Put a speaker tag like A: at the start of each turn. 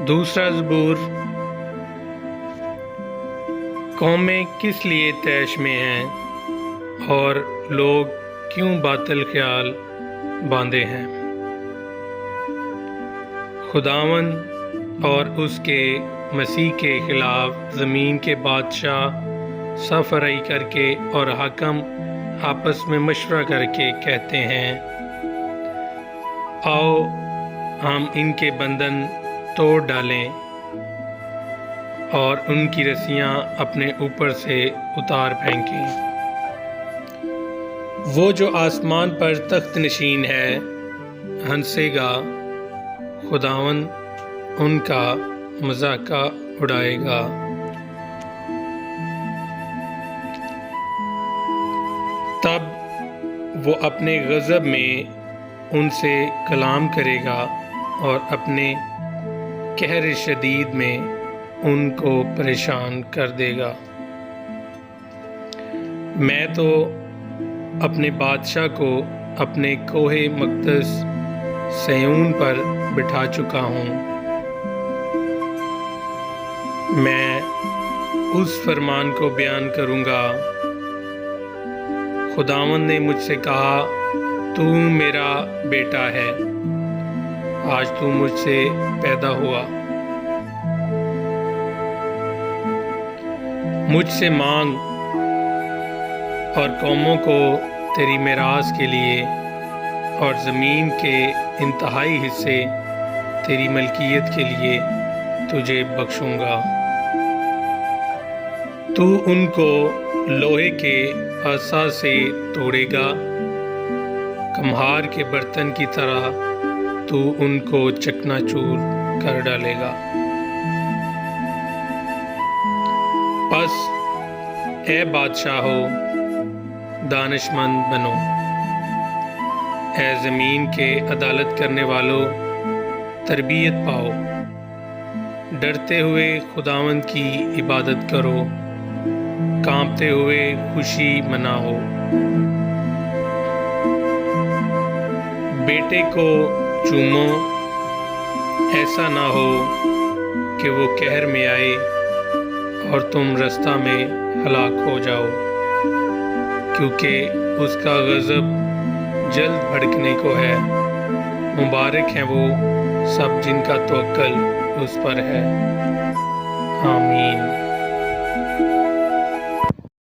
A: دوسرا زبور۔ قومیں کس لیے طیش میں ہیں اور لوگ کیوں باطل خیال باندھے ہیں؟ خداوند اور اس کے مسیح کے خلاف زمین کے بادشاہ سفرائی کر کے اور حاکم آپس میں مشورہ کر کے کہتے ہیں، آؤ ہم ان کے بندھن توڑ ڈالیں اور ان کی رسیاں اپنے اوپر سے اتار پھینکیں۔ وہ جو آسمان پر تخت نشین ہے ہنسے گا، خداوند ان کا مذاق اڑائے گا۔ تب وہ اپنے غضب میں ان سے کلام کرے گا اور اپنے قہر شدید میں ان کو پریشان کر دے گا۔ میں تو اپنے بادشاہ کو اپنے کوہ مقدس صیون پر بٹھا چکا ہوں۔ میں اس فرمان کو بیان کروں گا۔ خداوند نے مجھ سے کہا، تو میرا بیٹا ہے، آج تو مجھ سے پیدا ہوا۔ مجھ سے مانگ اور قوموں کو تیری میراث کے لیے اور زمین کے انتہائی حصے تیری ملکیت کے لیے تجھے بخشوں گا۔ تو ان کو لوہے کے عصا سے توڑے گا، کمہار کے برتن کی طرح تو ان کو چکنا چور کر ڈالے گا۔ پس اے بادشاہو، دانش مند بنو، اے زمین کے عدالت کرنے والوں، تربیت پاؤ، ڈرتے ہوئے خداوند کی عبادت کرو، کانپتے ہوئے خوشی مناؤ۔ بیٹے کو چومو، ایسا نہ ہو کہ وہ قہر میں آئے اور تم رستہ میں ہلاک ہو جاؤ، کیونکہ اس کا غضب جلد بھڑکنے کو ہے۔ مبارک ہیں وہ سب جن کا توکل اس پر ہے۔ آمین۔